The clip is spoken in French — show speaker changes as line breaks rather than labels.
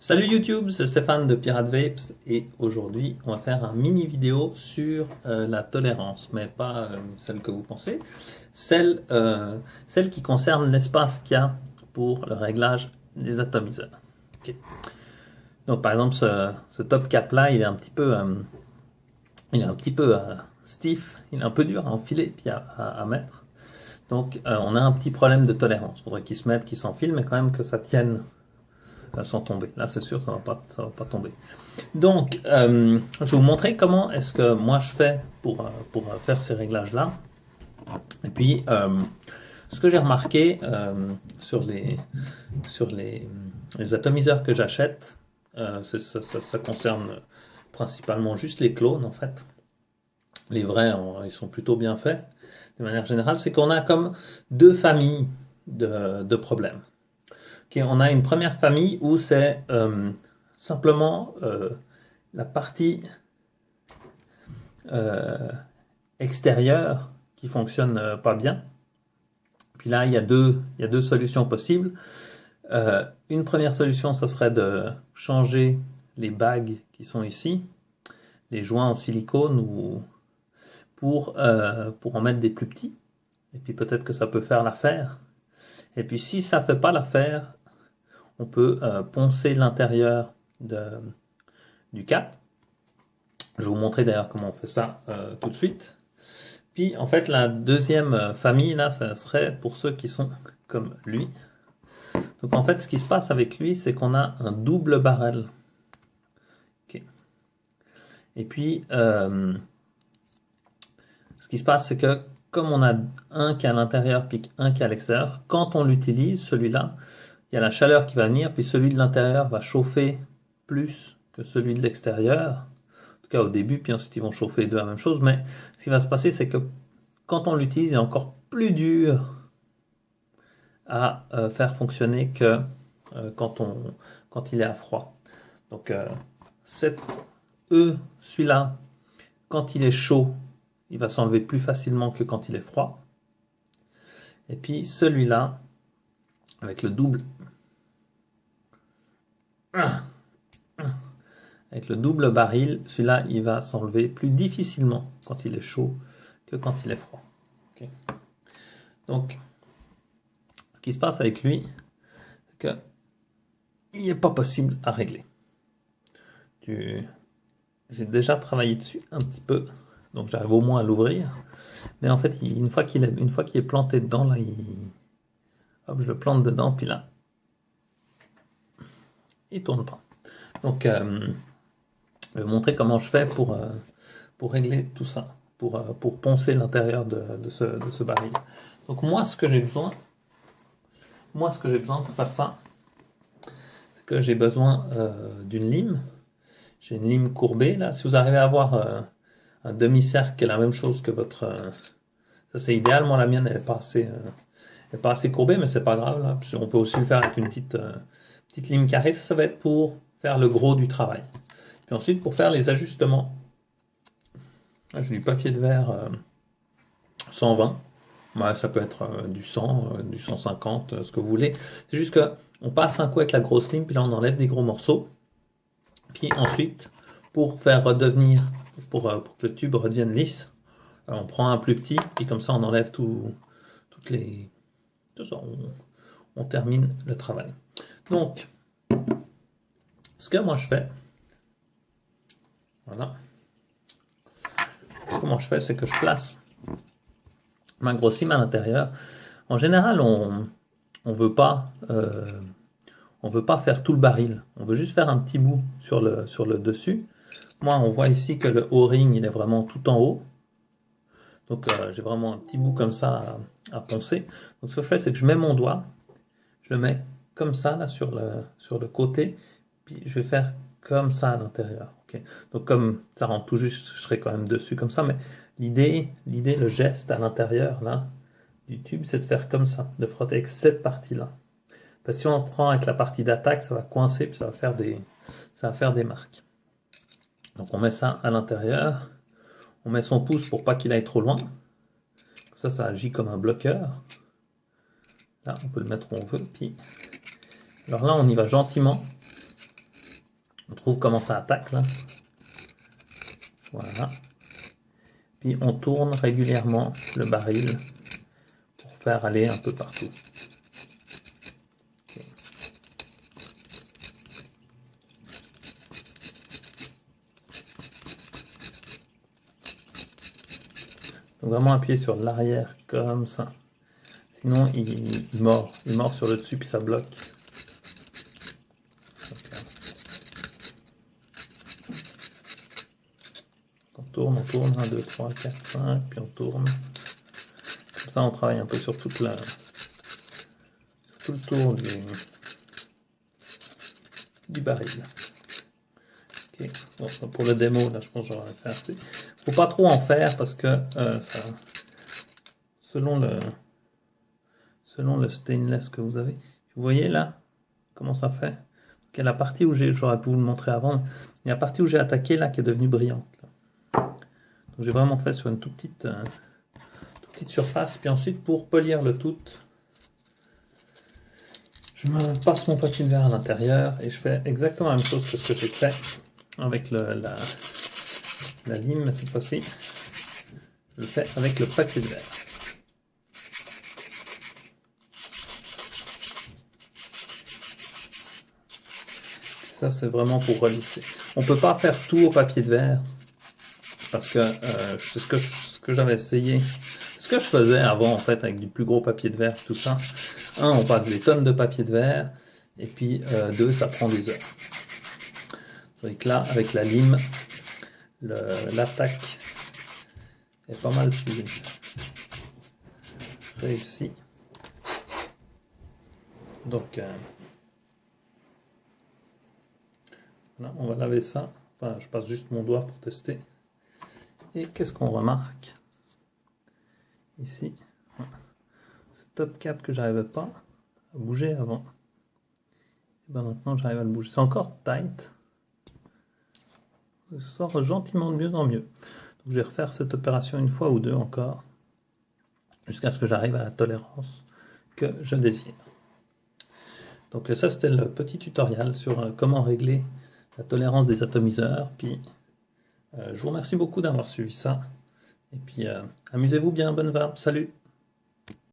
Salut YouTube, c'est Stéphane de Pirate Vapes et aujourd'hui on va faire un mini vidéo sur la tolérance, mais pas celle que vous pensez, celle qui concerne l'espace qu'il y a pour le réglage des atomiseurs. Ok. Donc par exemple ce top cap là il est un petit peu, stiff, il est un peu dur à enfiler puis à mettre. Donc on a un petit problème de tolérance, il faudrait qu'il se mette, qu'il s'enfile, mais quand même que ça tienne sans tomber. Là, c'est sûr, ça va pas tomber. Donc, je vais vous montrer comment est-ce que moi je fais pour faire ces réglages-là. Et puis, ce que j'ai remarqué sur les atomiseurs que j'achète, ça concerne principalement juste les clones en fait. Les vrais, ils sont plutôt bien faits de manière générale. C'est qu'on a comme deux familles de problèmes. Okay, on a une première famille où c'est simplement la partie extérieure qui fonctionne pas bien. Puis là, il y a deux solutions possibles. Une première solution, ce serait de changer les bagues qui sont ici, les joints en silicone, ou pour en mettre des plus petits. Et puis peut-être que ça peut faire l'affaire. Et puis si ça fait pas l'affaire, on peut poncer l'intérieur du cap. Je vais vous montrer d'ailleurs comment on fait ça tout de suite. Puis en fait la deuxième famille là, ça serait pour ceux qui sont comme lui. Donc en fait ce qui se passe avec lui, c'est qu'on a un double barrel. Okay. Et puis ce qui se passe, c'est que comme on a un qui est à l'intérieur puis un qui est à l'extérieur, quand on l'utilise, celui-là, il y a la chaleur qui va venir, puis celui de l'intérieur va chauffer plus que celui de l'extérieur. En tout cas au début, puis ensuite ils vont chauffer les deux la même chose. Mais ce qui va se passer, c'est que quand on l'utilise, il est encore plus dur à faire fonctionner que quand il est à froid. Donc celui-là, quand il est chaud, il va s'enlever plus facilement que quand il est froid. Et puis celui-là, avec le double baril, celui-là, il va s'enlever plus difficilement quand il est chaud que quand il est froid. Okay. Donc, ce qui se passe avec lui, c'est que il n'est pas possible à régler. J'ai déjà travaillé dessus un petit peu, donc j'arrive au moins à l'ouvrir. Mais en fait, une fois qu'il est planté dedans, là, hop, je le plante dedans, puis là, il tourne pas. Donc, je vais vous montrer comment je fais pour régler tout ça, pour poncer l'intérieur de ce baril. Donc moi, ce que j'ai besoin pour faire ça, c'est que j'ai besoin d'une lime. J'ai une lime courbée, là. Si vous arrivez à avoir un demi-cercle qui est la même chose que votre... ça, c'est idéal. Moi, la mienne, elle est pas assez courbée, mais c'est pas grave, là. Puis on peut aussi le faire avec une petite lime carrée. Ça va être pour faire le gros du travail. Puis ensuite, pour faire les ajustements, là, j'ai du papier de verre 120. Ouais, ça peut être du 100, du 150, ce que vous voulez. C'est juste que on passe un coup avec la grosse lime, puis là, on enlève des gros morceaux. Puis ensuite, pour faire redevenir, pour que le tube redevienne lisse, on prend un plus petit, puis comme ça, on enlève toutes les... Tout ça, on termine le travail. Donc, ce que moi je fais, voilà. Comment je fais, c'est que je place ma grosse lime à l'intérieur. En général, on veut pas faire tout le baril. On veut juste faire un petit bout sur le dessus. Moi, on voit ici que le O-ring, il est vraiment tout en haut. Donc, j'ai vraiment un petit bout comme ça à poncer. Donc, ce que je fais, c'est que je mets mon doigt, je le mets comme ça, là, sur le côté, puis je vais faire comme ça à l'intérieur. Okay. Donc, comme ça rentre tout juste, je serai quand même dessus comme ça, mais l'idée, le geste à l'intérieur, là, du tube, c'est de faire comme ça, de frotter avec cette partie-là. Parce que si on prend avec la partie d'attaque, ça va coincer, puis ça va faire des marques. Donc, on met ça à l'intérieur. On met son pouce pour pas qu'il aille trop loin. Ça agit comme un bloqueur. Là, on peut le mettre où on veut. Puis, alors là, on y va gentiment. On trouve comment ça attaque là. Voilà. Puis on tourne régulièrement le baril pour faire aller un peu partout. Okay. Donc vraiment appuyer sur l'arrière comme ça. Sinon il mord sur le dessus puis ça bloque. On tourne, 1, 2, 3, 4, 5, puis on tourne. Comme ça, on travaille un peu sur tout le tour du baril. Okay. Bon, pour le démo, là, je pense que j'aurais fait assez. Faut pas trop en faire parce que ça, selon le stainless que vous avez, vous voyez là comment ça fait. Il y a la partie où j'aurais pu vous le montrer avant, il y a la partie où j'ai attaqué là qui est devenue brillante. J'ai vraiment fait sur une toute petite surface. Puis ensuite, pour polir le tout, je me passe mon papier de verre à l'intérieur et je fais exactement la même chose que ce que j'ai fait avec la lime, mais cette fois-ci, je le fais avec le papier de verre. Ça, c'est vraiment pour relisser. On ne peut pas faire tout au papier de verre. Parce que c'est ce que j'avais essayé, ce que je faisais avant en fait avec du plus gros papier de verre, tout ça. On passe des tonnes de papier de verre, et puis 2, ça prend des heures. Donc là, avec la lime, l'attaque est pas mal plus réussie. Donc là, on va laver ça. Enfin, je passe juste mon doigt pour tester. Et qu'est-ce qu'on remarque ici? Ce top cap que j'arrivais pas à bouger avant. Et ben maintenant j'arrive à le bouger. C'est encore tight. Ça sort gentiment de mieux en mieux. Donc je vais refaire cette opération une fois ou deux encore. Jusqu'à ce que j'arrive à la tolérance que je désire. Donc ça c'était le petit tutoriel sur comment régler la tolérance des atomiseurs. Puis je vous remercie beaucoup d'avoir suivi ça. Et puis, amusez-vous bien, bonne vape, salut!